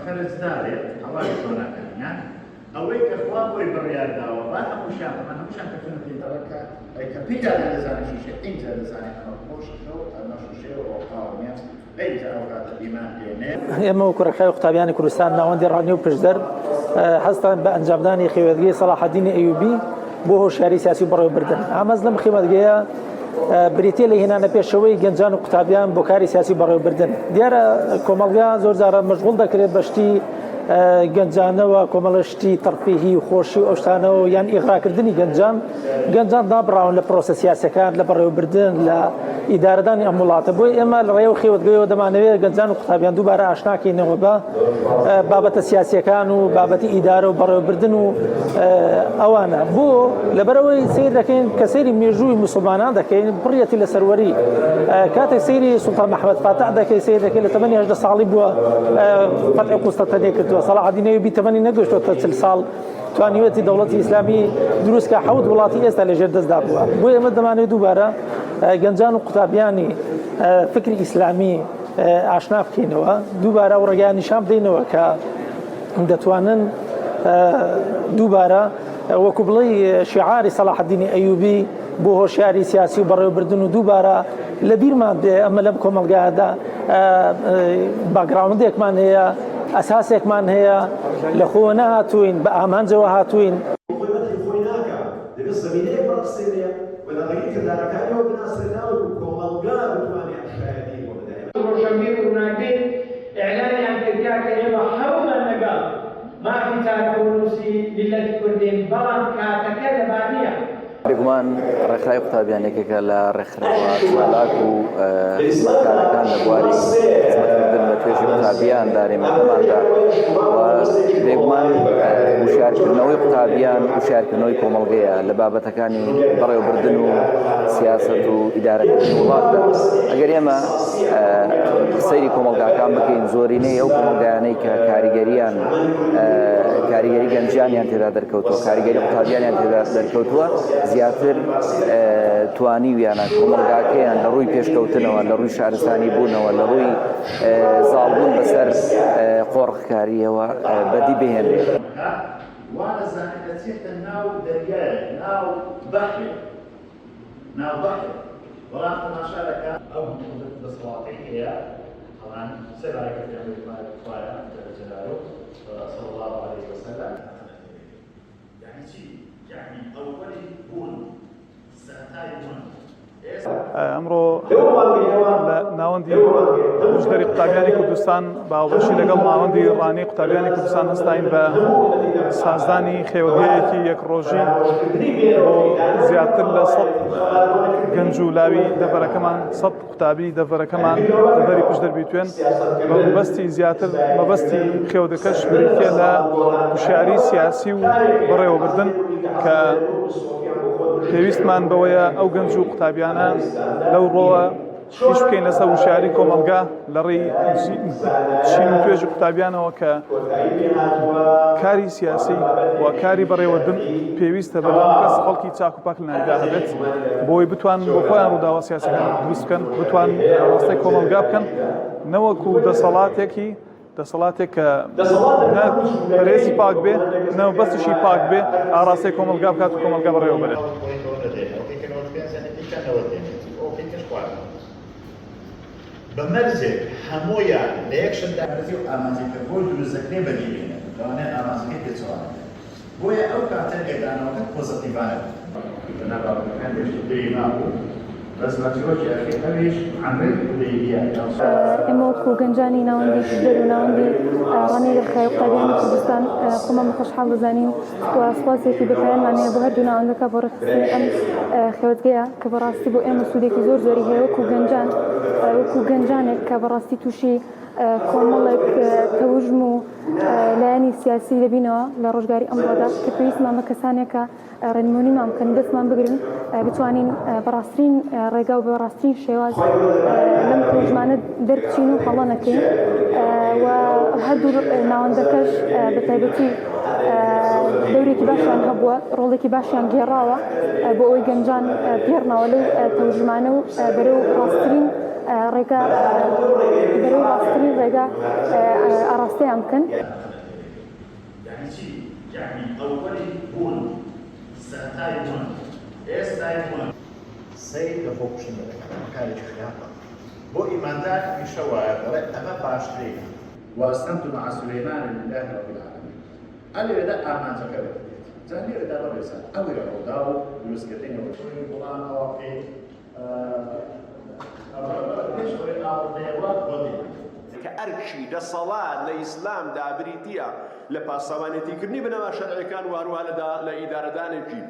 خرج داري حوالي زونا كان أويك إخوان ويبريار داوا راح مشان أنا مشان كفن في تركة كبيرة لزان شيء إنت لزان أنا مش شو أنا شيء وقاومية ليت أوقات الإيمان دينه ئێمە و کوڕەکەی قوتابیانی کوردستان ناوەندی ڕانی و پشدەر هەستان بە ئەنجامدانی خێوەتگەی سەلاحەدینی ئەیوبی بۆ هۆشیاری سیاسی و بەڕێوەبردن ئاماز لەم خێوەتگەیە بریتێ لە هێنانە پێشەوەی گەنجان و قوتابیان بۆ کاری سیاسی بەڕێوەبردن دیارە کۆمەڵگا زۆر جارە مەشغوڵ دەکرێت بەشتی گەنجانەوە کۆمەڵشتی تەرفیهی و خۆشی و ئەوشتانەوە یان ئیغراکردنی گەنجان دابڕاون لە پرۆسە سیاسەکان لە بەڕێوەبردن لە ئیدارەدانی ئەم وڵاتە بۆی ئێمە لە ڕێوە خێوەتگەیەوە دەمانەوێت گەنجان و قوتابیان دووبارە ئاشناکەینەوە بە بابەتە سیاسیەکان و بابەتی ئیدارە و بەڕێوەبردن و ئەوانە بۆ لەبەرەوەی سیر دەکەین کە سەیری مێژووی موسڵمانان دەکەین بڕیەتی لە سەروەری کاتێک سەیری سوڵتان محەممەد فاتح دەکەی سیر دەکەین لە تەمەنی 18 ساڵی بووە فەتحی قوستەنطینیە کردووە سەلاحەدین ئەیوبی تەمەنی نەگەشتووە 40 ساڵ توانیوێتی دەوڵەتی ئیسلامی دروستکە 7 وڵاتی ئێستا لەژێر دەستدا بووە بۆ ئێمە دەمانێت دووبارە گەنجان و قوتابیانی فکری ئیسلامی ئاشنا بکەینەوە دووبارە و ڕێگەیان نیشان بدەینەوە کە دەتوانن دووبارە وەکو بڵێ شیعاری سەلاحەدینی ئەیوبی بۆ هۆشیاری سیاسی و بەڕێوەبردن و دووبارە لە بیرمان بێ ئەمە لەم کۆمەڵگایەدا باگراوندێکمان هەیە ئەساسێکمان هەیە لە خۆ نەهاتووین بە ئامانجەوە هاتووین إعلان عن تركيا إما حولا نقال ما في تاكونوسي لله كردين بلان كاتكلم عليها بگومان ڕێکخراوی قوتابیانێکێکە لە ڕێکخراوە چالاک و مەکارەکان لە بواری خزمەتکردن لە توێژی قوتابیان دارێمەکەماندا و بێگومان وشارکردنەوەی قوتابیان وشارکردنەوەی کۆمەڵگەیە لە بابەتەکانی بەڕێوەبردن و سیاسەت و ئیدارەکردنی وڵاتدا ئەگەر ئێمە سەیری کۆمەڵگاکان بکەین زۆرینەی ئەو کۆمەڵگایانەی کە کاریگەری گەنجیانیان تێدا دەرکەوتووە کاریگەری قوتابیانیان تێدا دەرکەوتووە زیاتر توانی ویانە کۆمەڵگاکەیان لە ڕووی پێشکەوتنەوە لە ڕووی شارستانی بوونەوە لە ڕووی زاڵبوون بەسەر قۆڕخکاریەوە بەدی بهێنرێت وانەزانێت دەچێتە ناو دەریایە ناو بەحر بەڵام تەماشا دەکات ئەو دەسەڵاتەی هەیە طبعا سێبارەکە پێغەمبەری خوایە جەلاله صلى الله عليه وسلم يعني چی؟ يعني ئەوەی بوون سەرەتای بوون ئەمڕۆ لە ناوەندی مژدەری قوتابیانی کوردستان باوەشی لەگەڵ ناوەندی ڕانی قوتابیانی کوردستان هەستاین بە سازدانی خێوەتگەیەکی یەک ڕۆژی بۆ زیاتر لە 100 گەنج و لاوی دەڤەرەکەمان 100 قوتابی دەڤەرەکەمان دەڤەری پشدەر بیتوێن بە مەبەستی زیاتر مەبەستی خێوەتگەکەش بریتە لە وشیاری سیاسی و بەڕێوەبردن کە پێویستمان بەوەیە ئەو گەنج و قوتابیانە لەو ڕۆوە هیچ بکەین لەسەر وشیاری کۆمەڵگا لە ڕێی چین و توێژی قوتابیانەوە کە کاری سیاسی و کاری بەڕێوەبردن پێویستە بەڵام کەس خەڵکی چاک و پاک لەناویدا هەبێت بۆی بتوان بۆ خۆیان ڕووداوە سیاسەکان دروست بکەن بتوان ڕاستەی کۆمەڵگا بکەن نەوەکو دەسەڵاتێک کە پەرێزی پاک بێ نەوبەستیشی پاک بێ ئاراستەی کۆمەڵگا بکات و کۆمەڵگا بەڕێوە بێت بەمەرزێک هەموویان لە یەکشەدا مەرزی و ئامانجێکردنەوەی دروستەکرێ بەدیبێنێت لەوانەیە ئامانجەکەی پێچەوانێت بۆیە ئەو کاتە ئێدانەوەکە پۆزتیڤانە بەنابڕەکان پێشتری مابوو بەس بەچۆکی ئەخێ ئەویش عەمەل حودەیبیە ئێمە وەکو گەنجانی ناوەندی پشدەر و ناوەندی ڕانی ڕێکخراوی قوتابیانی کوردستان خۆمان خۆشحاڵ دەزانین و سوپاسێکی بەپایانمان هەیە بۆ هەردوو ناوەندەکە بۆ ڕێکخستنی ئەم خێوەتگەیە کە بەڕاستی بۆ ئێمە سوودێکی زۆری هەیە وەکو گەنجانێک کە بەڕاستی تووشی کۆمەڵێک تەوژم و لایەنی سیاسی دەبینەوە لە ڕۆژگاری ئەمڕۆدا کە پێویستمان بە کەسانێکە ڕێنمونیمان بکەن دەستمان بگرن بتوانین بەڕاستترین ڕێگا و بەڕاستترین شێواز لەم تەوژمانە دەربچین و هەڵە نەکەین و هەردوو ناوەندەکەش بەتایبەتی دەورێکی باشیان هەبووە ڕۆڵێکی باشیان گێڕاوە بۆ ئەوەی گەنجان پێڕنەوە لەو تەوژمانە و بەرەو ڕاستترین ڕێگا بەرەو ڕاستترین ڕێگا ئاراستەیان بکەن. يعني چی؟ يعني أولي بون سنتاي بون ئێستای بون سەید لە خۆ کوشتن دەکەن کارێکی خراپە بۆ ئیماندار هەمیشە وایە دەڵێ ئەمە باشترینە واستەمت مع سلەیمان لله رب العالمین ئەلێرەدا ئامانجەکە بێت جا لێرەدا بەڕێزان ئەوەیە ڕۆدا و دروستکردنی ڕۆژەی وڵام ئەوەکەی پێشخۆی ئاوردەیەوە بۆ دێنێت کە ئەرکی دەسەڵات لە ئیسلامدا بریتیە لە پاسەوانێتیکردنی بنەما شەرعیەکان و هەروەها لە ئیدارەدانێکی